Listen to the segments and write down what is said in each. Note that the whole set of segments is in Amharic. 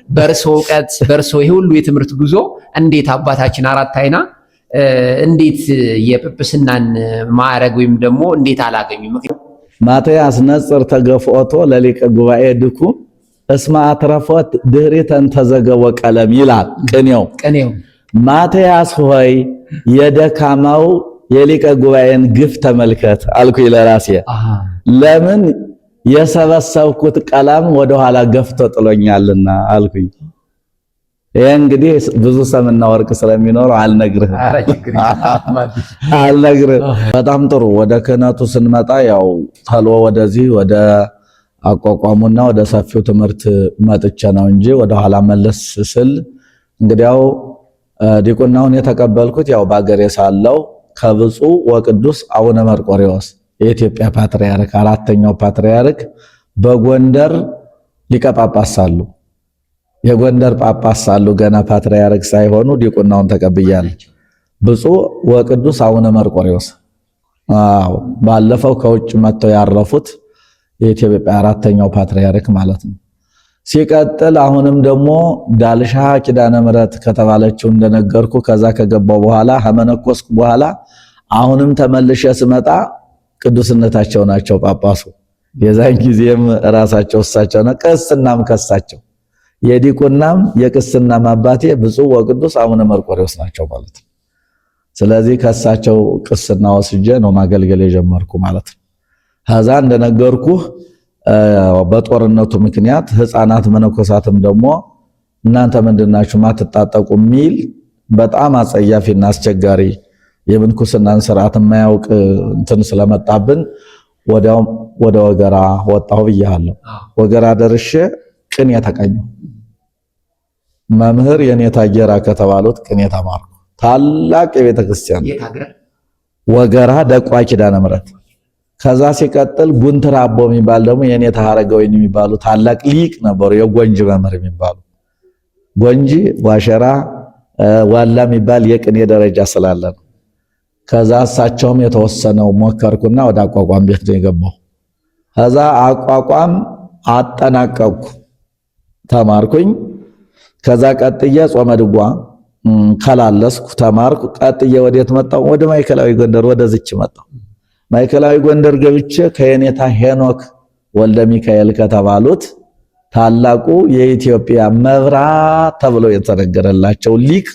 በርሶ እውቀት በርሶ ይሄ ሁሉ የትምህርት ጉዞ እንዴት አባታችን አራት አይና እንዴት የጵጵስናን ማዕረግ ወይም ደግሞ እንዴት አላገኙ? ማትያስ ነጽር ተገፍኦቶ ለሊቀ ጉባኤ ድኩ እስማ አትረፎት ድህሪተን ተዘገወ ቀለም ይላል ቅኔው። ማትያስ ሆይ የደካማው የሊቀ ጉባኤን ግፍ ተመልከት አልኩኝ ለራሴ። ለምን የሰበሰብኩት ቀለም ወደ ኋላ ገፍቶ ጥሎኛልና አልኩኝ። ይሄ እንግዲህ ብዙ ሰምና ወርቅ ስለሚኖር አልነግርህ። በጣም ጥሩ። ወደ ክህነቱ ስንመጣ ያው ተሎ ወደዚህ ወደ አቋቋሙና ወደ ሰፊው ትምህርት መጥቼ ነው እንጂ ወደ ኋላ መለስ ስል እንግዲያው ዲቁናውን የተቀበልኩት ያው ባገሬ ሳለው ከብፁዕ ወቅዱስ አቡነ መርቆሬዎስ የኢትዮጵያ ፓትርያርክ አራተኛው ፓትርያርክ በጎንደር ሊቀ ጳጳስ ሳሉ የጎንደር ጳጳስ ሳሉ ገና ፓትርያርክ ሳይሆኑ ዲቁናውን ተቀብያለሁ። ብፁዕ ወቅዱስ አቡነ መርቆሬዎስ ባለፈው ከውጭ መጥተው ያረፉት የኢትዮጵያ አራተኛው ፓትርያርክ ማለት ነው። ሲቀጥል አሁንም ደግሞ ዳልሻ ኪዳነ ምሕረት ከተባለችው እንደነገርኩ ከዛ ከገባው በኋላ ሀመነኮስኩ በኋላ አሁንም ተመልሼ ስመጣ ቅዱስነታቸው ናቸው ጳጳሱ። የዛን ጊዜም ራሳቸው እሳቸው ነው ቅስናም ከሳቸው የዲቁናም የቅስናም አባቴ ብፁዕ ወቅዱስ አቡነ መርቆሬዎስ ናቸው ማለት ነው። ስለዚህ ከሳቸው ቅስና ወስጄ ነው ማገልገል የጀመርኩ ማለት ነው። ከዛ እንደነገርኩ በጦርነቱ ምክንያት ህፃናት መነኮሳትም ደግሞ እናንተ ምንድናችሁ ማትጣጣቁ ሚል በጣም አጸያፊና አስቸጋሪ የምንኩስናን ስርዓት የማያውቅ እንትን ስለመጣብን ወዲያው ወደ ወገራ ወጣሁ ብያለሁ። ወገራ ደርሼ ቅኔ ተቀኘሁ። መምህር የኔታ ጌራ ከተባሉት ቅኔ ተማርኩ። ታላቅ የቤተ ክርስቲያን ወገራ ደቋ ኪዳነ ምሕረት። ከዛ ሲቀጥል ጉንትራ አቦ የሚባል ደግሞ የኔታ ሐረገወይን የሚባሉ ታላቅ ሊቅ ነበሩ። የጎንጂ መምህር የሚባሉ ጎንጂ ዋሸራ ዋላ የሚባል የቅኔ ደረጃ ስላለ ነው። ከዛ እሳቸውም የተወሰነው ሞከርኩና ወደ አቋቋም ቤት ነው የገባው። ከዛ አቋቋም አጠናቀቅኩ ተማርኩኝ። ከዛ ቀጥዬ ጾመ ድጓ ከላለስኩ ተማርኩ። ቀጥዬ ወዴት መጣሁ? ወደ ማዕከላዊ ጎንደር ወደዚች መጣሁ። ማዕከላዊ ጎንደር ገብቼ ከየኔታ ሄኖክ ወልደ ሚካኤል ከተባሉት ታላቁ የኢትዮጵያ መብራት ተብሎ የተነገረላቸው ሊቅ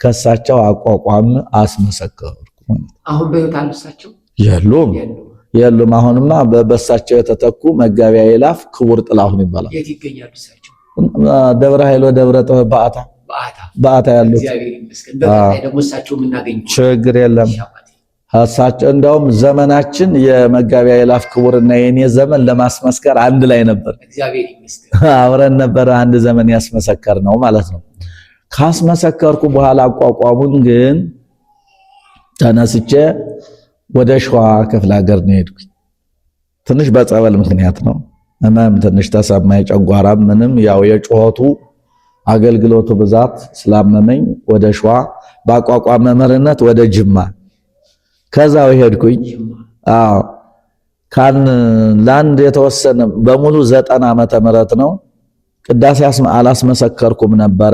ከሳቸው አቋቋም አስመሰከርኩ። አሁን በህይወት አሉ እሳቸው? የሉም። አሁንማ በሳቸው የተተኩ መጋቢ አእላፍ ክቡር ጥላሁን ይባላል። የት ይገኛሉ እሳቸው? ደብረ ኃይሎ ደብረ ጥበብ በአታ ያሉት። እግዚአብሔር ይመስገን። በቀጣይ ደግሞ እሳቸው የምናገኘው ችግር የለም። እሳቸው እንደውም ዘመናችን የመጋቢ አእላፍ ክቡርና የኔ ዘመን ለማስመስከር አንድ ላይ ነበር። እግዚአብሔር ይመስገን። አብረን ነበር አንድ ዘመን ያስመሰከር ነው ማለት ነው። ካስመሰከርኩ በኋላ አቋቋሙን ግን ተነስቼ ወደ ሸዋ ክፍለ ሀገር ነው ሄድኩኝ። ትንሽ በጸበል ምክንያት ነው እማም ትንሽ ተሰማኝ። ጨጓራም ምንም ያው የጩኸቱ አገልግሎቱ ብዛት ስላመመኝ ወደ ሸዋ በአቋቋም መምህርነት ወደ ጅማ ከዛው ሄድኩኝ። ካን ላንድ የተወሰነ በሙሉ 90 ዓመተ ምህረት ነው። ቅዳሴ አላስመሰከርኩም ነበረ።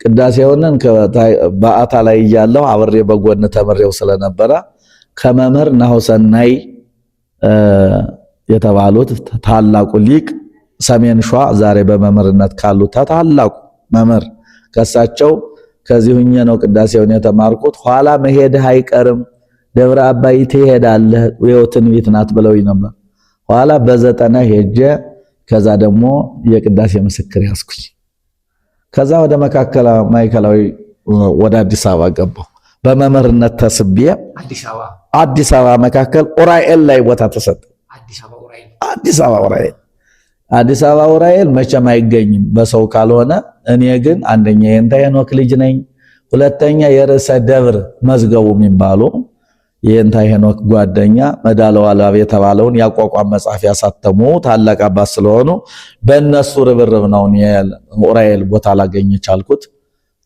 ቅዳሴውንን በአታ ላይ እያለሁ አብሬ በጎን ተምሬው ስለነበረ ከመምህር ናሁሰናይ የተባሉት ታላቁ ሊቅ ሰሜን ሸዋ ዛሬ በመምህርነት ካሉት ታላቁ መምህር ከሳቸው ከዚሁኛ ነው ቅዳሴውን የተማርኩት። ኋላ መሄድህ አይቀርም ደብረ አባይ ትሄዳለህ የትንቢት ናት ብለውኝ ነበር። ኋላ በ90 ሄጄ ከዛ ደግሞ የቅዳሴ ምስክር ያስኩኝ። ከዛ ወደ ማዕከላዊ ወደ አዲስ አበባ ገባሁ። በመምህርነት ተስቤ አዲስ አበባ መካከል ኡራኤል ላይ ቦታ ተሰጠ። አዲስ አበባ ኡራኤል መቼም አይገኝም በሰው ካልሆነ። እኔ ግን አንደኛ የኔታ ሄኖክ ልጅ ነኝ፣ ሁለተኛ የርዕሰ ደብር መዝገቡ የሚባሉ የኔታ ሄኖክ ጓደኛ መዳለው አላብ የተባለውን ያቋቋም መጽሐፍ ያሳተሙ ታላቅ አባት ስለሆኑ በእነሱ ርብርብ ነው ኡራኤል ቦታ ላገኝ ቻልኩት።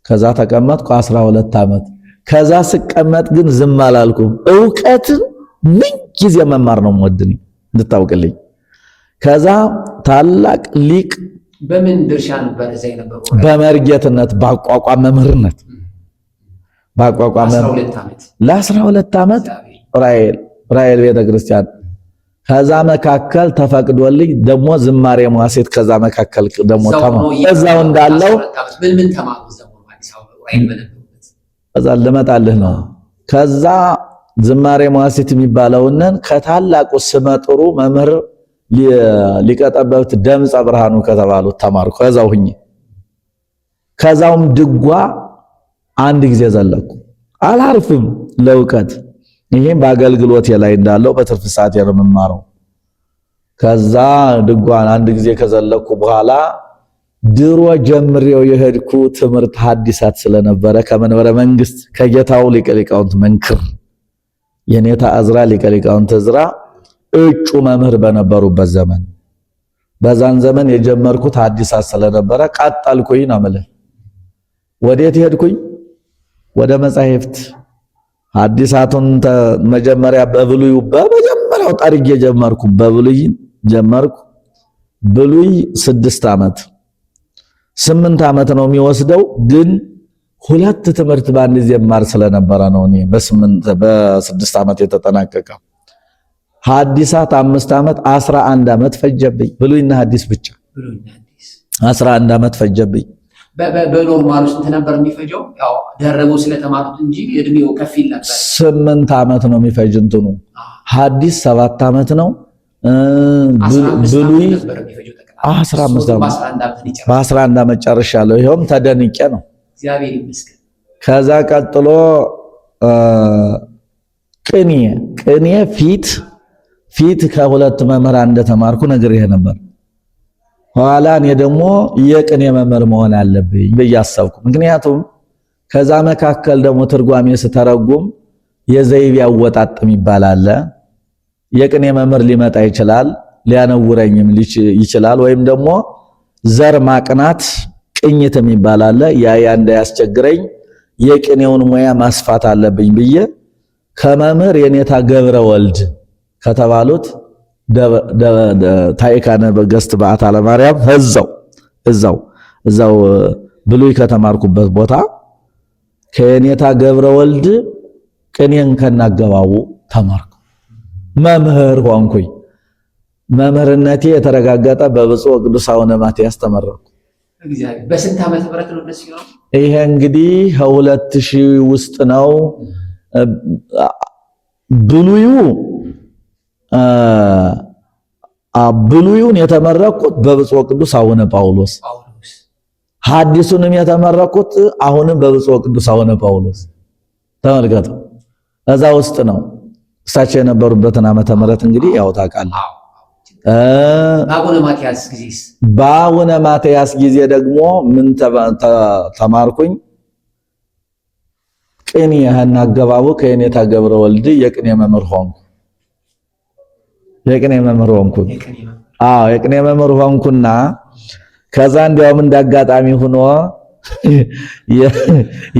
ከዛ ተቀመጥኩ 12 ዓመት። ከዛ ስቀመጥ ግን ዝም አላልኩም። ዕውቀትን ምን ጊዜ መማር ነው የምወድኝ እንድታውቅልኝ። ከዛ ታላቅ ሊቅ በምን ድርሻ ነበር እዛ የነበረው? በመርጌትነት፣ በአቋቋም መምህርነት። በአቋቋም ለ12 ዓመት ራኤል ቤተክርስቲያን። ከዛ መካከል ተፈቅዶልኝ ደግሞ ዝማሬ መዋሥዕት ከዛ መካከል ደግሞ እዛው እንዳለው ምን ተማሩ? እዛ ልመጣልህ ነው። ከዛ ዝማሬ መዋሥዕት የሚባለውን ከታላቁ ስመጥሩ መምህር ሊቀ ጠበብት ደምፀ ብርሃኑ ከተባሉት ተማርኩ። ከዛው ሁኜ ከዛውም ድጓ አንድ ጊዜ ዘለኩ። አላርፍም ለእውቀት። ይሄም በአገልግሎቴ ላይ እንዳለው በትርፍ ሰዓት የምማረው። ከዛ ድጓን አንድ ጊዜ ከዘለኩ በኋላ ድሮ ጀምሬው የሄድኩ ትምህርት ሐዲሳት ስለነበረ ከመንበረ መንግስት ከጌታው ሊቀ ሊቃውንት መንክር የኔታ ዕዝራ ሊቀ ሊቃውንት ዕዝራ እጩ መምህር በነበሩበት ዘመን በዛን ዘመን የጀመርኩት ሐዲሳት ስለነበረ ቀጠልኩኝ ነው የምልህ። ወዴት ሄድኩኝ? ወደ መጻሕፍት ሐዲሳቱን መጀመሪያ በብሉይ በመጀመሪያው ጠርጌ ጀመርኩ። በብሉይ ጀመርኩ። ብሉይ 6 ዓመት 8 ዓመት ነው የሚወስደው፣ ግን 2 ትምህርት በአንድ ጊዜ ማር ስለነበረ ነው እኔ በ6 ዓመት የተጠናቀቀው። ሐዲሳት 5 ዓመት 11 ዓመት ፈጀብኝ። ብሉይና ሐዲስ ብቻ 11 ዓመት ፈጀብኝ። በኖርማል ውስጥ ነበር የሚፈጀው? ያው ደረቡ ስለተማሩት እንጂ እድሜው ከፍ ይል ነበር። 8 ዓመት ነው የሚፈጅ እንትኑ። ሐዲስ 7 ዓመት ነው። ብሉይ 15 ዓመት በ11 ዓመት ጨርሻለሁ። ይሄውም ተደንቄ ነው። እግዚአብሔር ይመስገን። ከዛ ቀጥሎ ቅኔ ፊት ከሁለት መምህራን እንደተማርኩ ነግሬህ ነበር። ኋላ እኔ ደግሞ የቅኔ መምህር መሆን አለብኝ ብዬ አሰብኩ። ምክንያቱም ከዛ መካከል ደግሞ ትርጓሜ ስተረጉም የዘይቤ አወጣጥ ይባላል። የቅኔ መምህር ሊመጣ ይችላል፣ ሊያነውረኝም ይችላል። ወይም ደግሞ ዘር ማቅናት ቅኝት ይባላል። ያ እንዳያስቸግረኝ የቅኔውን ሙያ ማስፋት አለብኝ ብዬ ከመምህር የኔታ ገብረ ወልድ ከተባሉት ታይካነ በገስት በዓታ ለማርያም እዛው ብሉይ ከተማርኩበት ቦታ ከኔታ ገብረ ወልድ ቅኔን ከናገባው ተማርኩ። መምህር ሆንኩኝ። መምህርነቴ የተረጋገጠ በብፁዕ ቅዱስ አቡነ ማትያስ ተመረኩ። እግዚአብሔር በስንት ዓመተ ምህረት ነው ደስ ይላል? ይሄ እንግዲህ 2000 ውስጥ ነው። ብሉዩን የተመረኩት በብፁዕ ቅዱስ አቡነ ጳውሎስ፣ ሐዲሱንም የተመረኩት አሁንም በብፁዕ ቅዱስ አቡነ ጳውሎስ። ተመልከቱ፣ እዛ ውስጥ ነው እሳቸው የነበሩበትን ዓመተ ምህረት እንግዲህ ያው ታውቃለህ። በአቡነ ማትያስ ጊዜ ደግሞ ምን ተማርኩኝ? ቅኔ አገባቡ ከኔታ ገብረ ወልድ የቅኔ መምህር ሆንኩ። የቅኔ መምህር ሆንኩና ከዛ እንዲያውም እንዳጋጣሚ ሆኖ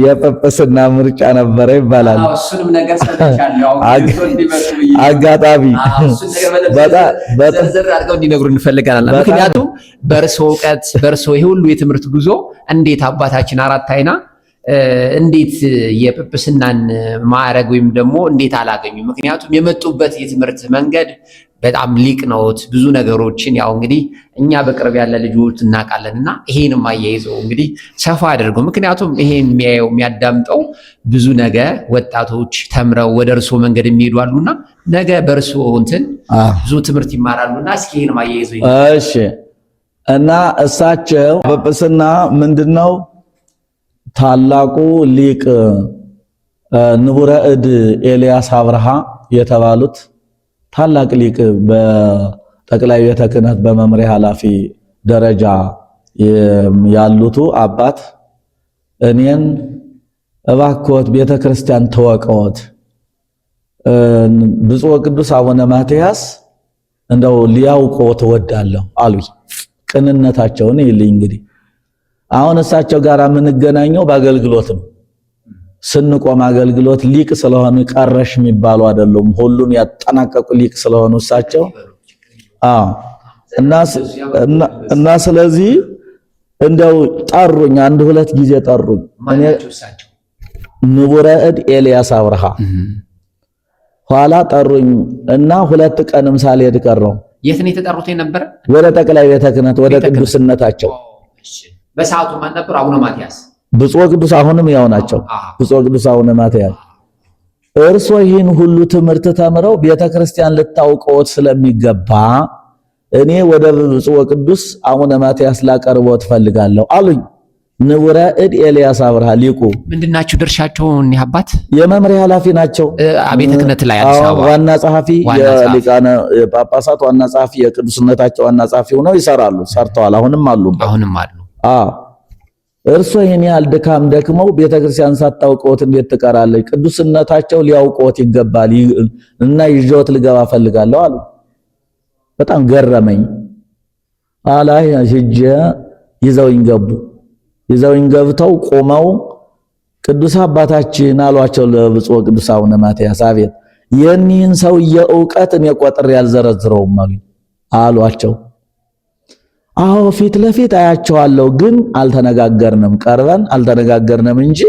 የጵጵስና ምርጫ ነበረ ይባላል። እሱንም ነገር ሰምቻለሁ። አጋጣሚ ዘርዘር አድርገው እንዲነግሩ እንፈልጋለን። ምክንያቱም በእርሶ እውቀት በእርሶ ይሄ ሁሉ የትምህርት ጉዞ እንዴት አባታችን አራት አይና እንዴት የጵጵስናን ማዕረግ ወይም ደግሞ እንዴት አላገኙ? ምክንያቱም የመጡበት የትምህርት መንገድ በጣም ሊቅ ነውት። ብዙ ነገሮችን ያው እንግዲህ እኛ በቅርብ ያለ ልጆች እናውቃለንና ይሄንም አያይዘው እንግዲህ ሰፋ አድርገው፣ ምክንያቱም ይሄን የሚያየው የሚያዳምጠው ብዙ ነገ ወጣቶች ተምረው ወደ እርሶ መንገድ የሚሄዱ አሉና ነገ በእርሶ እንትን ብዙ ትምህርት ይማራሉና እስኪ ይሄንም አያይዘው። እሺ። እና እሳቸው ጵጵስና ምንድነው? ታላቁ ሊቅ ንቡረ እድ ኤልያስ አብርሃ የተባሉት ታላቅ ሊቅ በጠቅላይ ቤተ ክህነት በመምሪያ ኃላፊ ደረጃ ያሉቱ አባት እኔን እባክዎት ቤተ ክርስቲያን ተወቀዎት፣ ብፁዕ ቅዱስ አቡነ ማትያስ እንደው ሊያውቀዎት እወዳለሁ አሉኝ። ቅንነታቸውን ይልኝ። እንግዲህ አሁን እሳቸው ጋር የምንገናኘው በአገልግሎት ነው። ስንቆም አገልግሎት ሊቅ ስለሆኑ ቀረሽ የሚባሉ አይደሉም። ሁሉን ያጠናቀቁ ሊቅ ስለሆኑ እሳቸው እና ስለዚህ እንደው ጠሩኝ፣ አንድ ሁለት ጊዜ ጠሩኝ። እኔ ንቡረ እድ ኤልያስ አብርሃ ኋላ ጠሩኝ እና 2 ቀንም ሳልሄድ ቀረው። የት ነው የተጠሩት የነበረ? ወደ ጠቅላይ ቤተ ክህነት ወደ ቅዱስነታቸው። በሰዓቱ ማን ነበሩ? አቡነ ማትያስ ብፁዕ ቅዱስ አሁንም ያው ናቸው። ብፁዕ ቅዱስ አቡነ ማትያስ እርሶ ይህን ሁሉ ትምህርት ተምረው ቤተክርስቲያን ልታውቀዎት ስለሚገባ እኔ ወደ ብፁዕ ቅዱስ አቡነ ማትያስ ላቀርበው ትፈልጋለሁ አሉኝ። ንቡረ እድ ኤልያስ አብርሃ ሊቁ ምንድናቸው ድርሻቸው? እኒህ አባት የመምሪያ ኃላፊ ናቸው። ቤተ ክህነት ላይ አዲስ አበባ ዋና ጸሐፊ፣ የሊቃነ ጳጳሳት ዋና ጸሐፊ፣ የቅዱስነታቸው ዋና ጸሐፊ ሆነው ይሰራሉ፣ ሰርተዋል። አሁንም አሉ። እርሶ ይህን ያህል ድካም ደክመው ቤተክርስቲያን ሳታውቀዎት እንዴት ትቀራለች? ቅዱስነታቸው ሊያውቀዎት ይገባል እና ይዤዎት ልገባ ፈልጋለሁ አሉ። በጣም ገረመኝ። አላይ ሂጄ ይዘውኝ ገቡ። ይዘውኝ ገብተው ቆመው ቅዱስ አባታችን አሏቸው ለብፁዕ ቅዱስ አቡነ ማትያስ። አቤት የኒህን ሰውዬ ዕውቀት እኔ ቆጥሬ ያልዘረዝረውም አሏቸው። አዎ ፊት ለፊት አያቸዋለሁ፣ ግን አልተነጋገርንም፣ ቀርበን አልተነጋገርንም እንጂ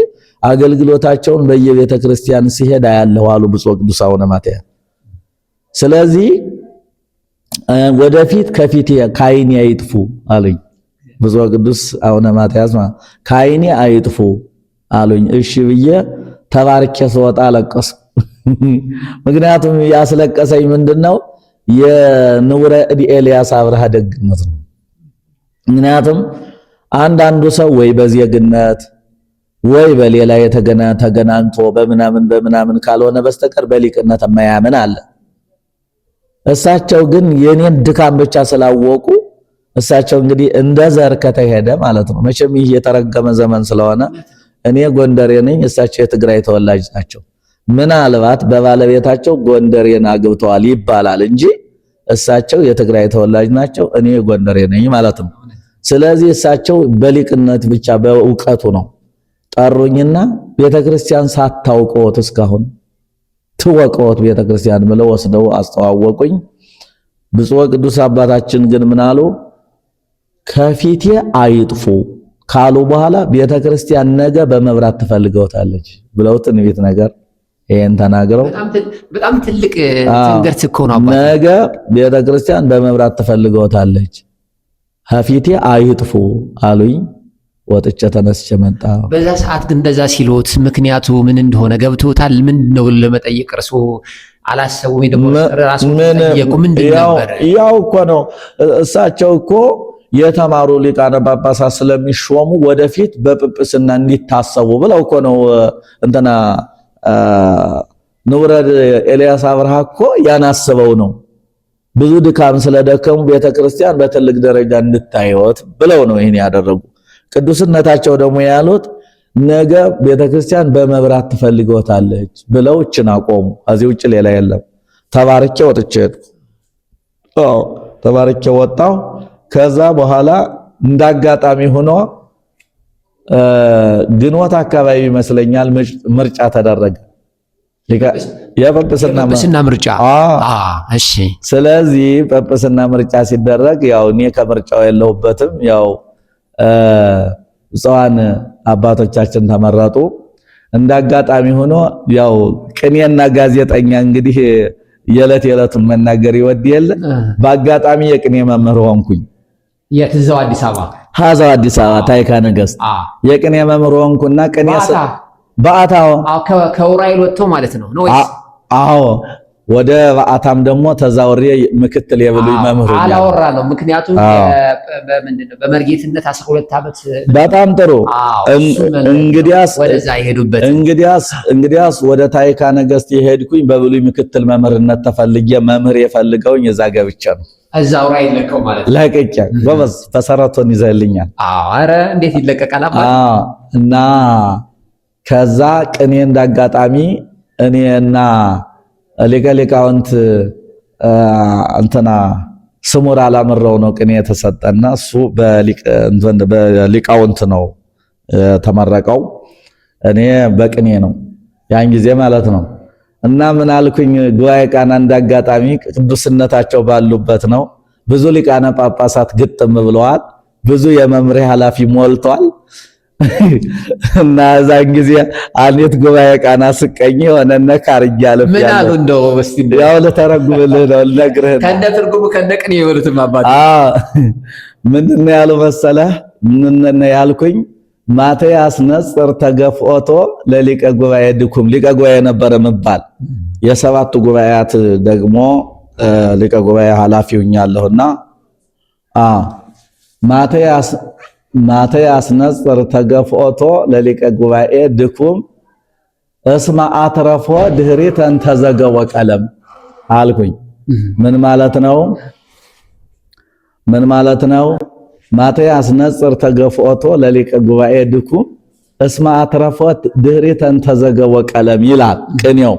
አገልግሎታቸውን በየቤተ ክርስቲያን ሲሄድ አያለሁ አሉ ብፁዕ ቅዱስ አቡነ ማትያስ። ስለዚህ ወደፊት ከፊቴ ከዓይኔ አይጥፉ አሉኝ ብፁዕ ቅዱስ አቡነ ማትያስ። ከዓይኔ አይጥፉ አሉኝ። እሺ ብዬ ተባርኬ ስወጣ አለቀስኩ። ምክንያቱም ያስለቀሰኝ ምንድነው የንቡረ እድ ኤልያስ አብርሃ ደግነት ነው። ምክንያቱም አንዳንዱ ሰው ወይ በዜግነት ወይ በሌላ ተገናኝቶ በምናምን ካልሆነ በስተቀር በሊቅነት የማያምን አለ። እሳቸው ግን የኔን ድካም ብቻ ስላወቁ እሳቸው እንግዲህ እንደ ዘር ከተሄደ ማለት ነው። መቼም ይህ የተረገመ ዘመን ስለሆነ እኔ ጎንደሬ ነኝ፣ እሳቸው የትግራይ ተወላጅ ናቸው። ምናልባት በባለቤታቸው ጎንደሬን አግብተዋል ይባላል እንጂ እሳቸው የትግራይ ተወላጅ ናቸው፣ እኔ ጎንደሬ ነኝ ማለት ነው። ስለዚህ እሳቸው በሊቅነት ብቻ በእውቀቱ ነው ጠሩኝና ቤተክርስቲያን ሳታውቀዎት እስካሁን ትወቀዎት ቤተክርስቲያን ብለው ወስደው አስተዋወቁኝ። ብፁዕ ቅዱስ አባታችን ግን ምን አሉ? ከፊቴ አይጥፉ ካሉ በኋላ ቤተክርስቲያን ነገ በመብራት ትፈልገውታለች ብለው ትንቢት ነገር ይሄን ተናግረው በጣም ትልቅ ትንገርት እኮ ነው። ነገ ቤተክርስቲያን በመብራት ትፈልገውታለች፣ ከፊቴ አይጥፉ አሉኝ። ወጥቼ ተነስቼ መጣ። በዛ ሰዓት ግን እንደዛ ሲሎት ምክንያቱ ምን እንደሆነ ገብቶታል? ምንድነው ለመጠየቅ እርሶ አላሰቡም? ደግሞ ራሱ ጠየቁ ምንድን ነበር? ያው እኮ ነው እሳቸው እኮ የተማሩ ሊቃነ ጳጳሳት ስለሚሾሙ ወደፊት በጵጵስና እንዲታሰቡ ብለው እኮ ነው እንትና ንቡረ ኤልያስ አብርሃ እኮ ያናስበው ነው። ብዙ ድካም ስለደከሙ ቤተክርስቲያን በትልቅ ደረጃ እንድታዩት ብለው ነው ይሄን ያደረጉ። ቅዱስነታቸው ደግሞ ያሉት ነገ ቤተክርስቲያን በመብራት ትፈልገውታለች ብለው እችን አቆሙ። ከዚህ ውጭ ሌላ የለም። ተባርኬ ወጥቼ ተባርኬ ወጣሁ። ከዛ በኋላ እንዳጋጣሚ ሆኖ ግንቦት አካባቢ ይመስለኛል ምርጫ ተደረገ። የጵጵስና ምርጫ። እሺ። ስለዚህ ጵጵስና ምርጫ ሲደረግ ያው እኔ ከምርጫው የለሁበትም። ያው ጽዋን አባቶቻችን ተመረጡ። እንዳጋጣሚ ሆኖ ያው ቅኔና ጋዜጠኛ እንግዲህ የዕለቱን መናገር ይወድ የለ። በአጋጣሚ የቅኔ መምህር ሆንኩኝ። የትዛው አዲስ አበባ ሀዛው አዲስ አበባ ታይካ ነገስት የቅኔ መምህር ሆንኩና ቅኔ በአታው ከውራይል ወጥቶ ማለት ነው ነው ወይስ? አዎ ወደ በአታም ደግሞ ተዛውሬ ምክትል የብሉይ መምህር አላወራ ነው። ምክንያቱም በምንድነው በመርጌትነት 12 ዓመት። በጣም ጥሩ። እንግዲያስ ወደዛ ይሄዱበት። እንግዲያስ ወደ ታይካ ነገስት የሄድኩኝ በብሉይ ምክትል መምህርነት ተፈልጌ መምህር የፈልገውኝ እዛ ገብቼ ነው። እዛው ላይ ለቀው ማለት ነው። ለቀቄ ጎበዝ ተሰራቶን ይዘልኛል። ኧረ እንዴት ይለቀቃል አባ? እና ከዛ ቅኔ እንዳጋጣሚ እኔና ሊቀ ሊቃውንት እንትና ስሙር አላምረው ነው ቅኔ የተሰጠና እሱ በሊቃውንት ነው ተመረቀው። እኔ በቅኔ ነው ያን ጊዜ ማለት ነው። እና ምን አልኩኝ ጉባኤ ቃና እንዳጋጣሚ ቅዱስነታቸው ባሉበት ነው። ብዙ ሊቃነ ጳጳሳት ግጥም ብለዋል። ብዙ የመምሪያ ኃላፊ ሞልቷል። እና እዛን ጊዜ አንዲት ጉባኤ ቃና ስቀኝ የሆነነ ካርያ ለፍ ምን አሉ እንደው እስቲ ያው ለተረጉምልህ ነው ልነግርህ ከነ ትርጉሙ ከነ ቅኔ ይወሉትም አባት ምንድነው ያሉ መሰለህ? ምንድነው ያልኩኝ? ማትያስ ነጽር ተገፍኦቶ ለሊቀ ጉባኤ ድኩም ሊቀ ጉባኤ ነበረ መባል የሰባቱ ጉባኤያት ደግሞ ሊቀ ጉባኤ ኃላፊ ሆኛለሁና ማትያስ ነጽር ተገፍኦቶ ለሊቀ ጉባኤ ድኩም እስማ አትረፎ ድህሪተን ተዘገወ ቀለም አልኩኝ። ምን ማለት ነው? ምን ማለት ነው? ማትያስ ነጽር ተገፍኦቶ ለሊቀ ጉባኤ ድኩም እስማ አትረፎ ድህሪተን ተዘገወ ቀለም ይላል ቅኔው።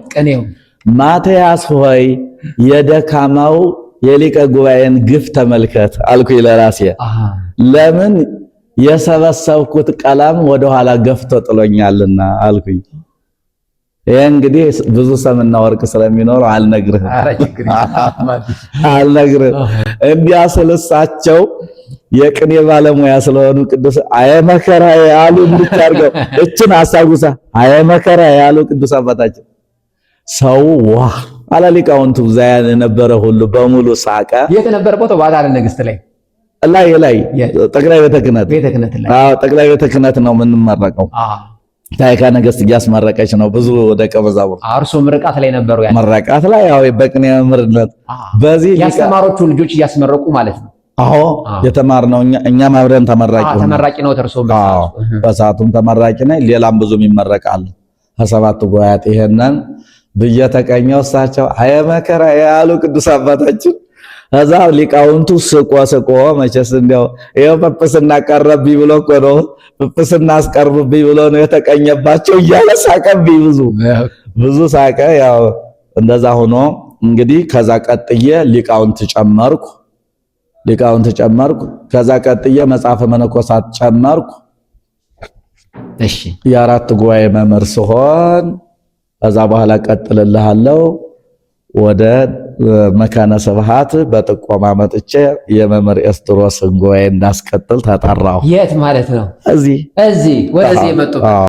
ማትያስ ሆይ የደካማው የሊቀ ጉባኤን ግፍ ተመልከት አልኩኝ ለራሴ። ለምን የሰበሰብኩት ቀለም ወደኋላ ገፍቶ ጥሎኛልና አልኩኝ። ይሄ እንግዲህ ብዙ ሰምና ወርቅ ስለሚኖረው አልነግርህም። እንዲያ ስለሳቸው የቅኔ ባለሙያ ስለሆኑ ቅዱስ አየ መከራ ያሉ እንድታርገው እችን አሳጉሳ አየ መከራ ያሉ ቅዱስ አባታችን ሰው ዋ አለ ሊቃውንቱ ዛያን የነበረ ሁሉ በሙሉ ሳቀ። የት ነበር ቦታው? ባዳር ንግስት ላይ ጠቅላይ ቤተ ክህነት ጠቅላይ ቤተ ክህነት ነው የምንመረቀው። ታይካ ነገስት እያስመረቀች ነው ብዙ ደቀ መዛሙርት። እርሱ ምርቃት ላይ ነበሩ። ምርቃት ላይ ያው በቅኔ መምህርነት በዚህ ያስተማሮቹ ልጆች እያስመረቁ ማለት ነው። አዎ የተማርነው እኛም አብረን ተመራቂ ነው። ተርሶም በሰዓቱም ተመራቂ ነኝ። ሌላም ብዙም ይመረቃል ከሰባቱ ጉባኤያት። ይሄንን ብዬ ተቀኘው። እሳቸው አየ መከራ ያሉ ቅዱስ አባታችን ከዛ ሊቃውንቱ ስቆ መቼስ እንዲያው ይሄው ጵጵስና ቀረብኝ ብሎ እኮ ነው ጵጵስና አስቀርብብኝ ብሎ ነው የተቀኘባቸው እያለ ሳቀብኝ። ብዙ ሳቀ። ያው እንደዛ ሆኖ እንግዲህ ከዛ ቀጥዬ ሊቃውንት ጨመርኩ። ከዛ ቀጥዬ መጽሐፈ መነኮሳት ጨመርኩ። እሺ የአራት ጉባኤ መምህር ስሆን ከዛ በኋላ ቀጥልልሃለሁ ወደ መካነ ስብሐት በጥቆማ መጥቼ የመምህር ኤስድሮስን ጉባኤ እንዳስቀጥል ተጠራሁ። የት ማለት ነው? እዚህ ወደዚህ የመጡት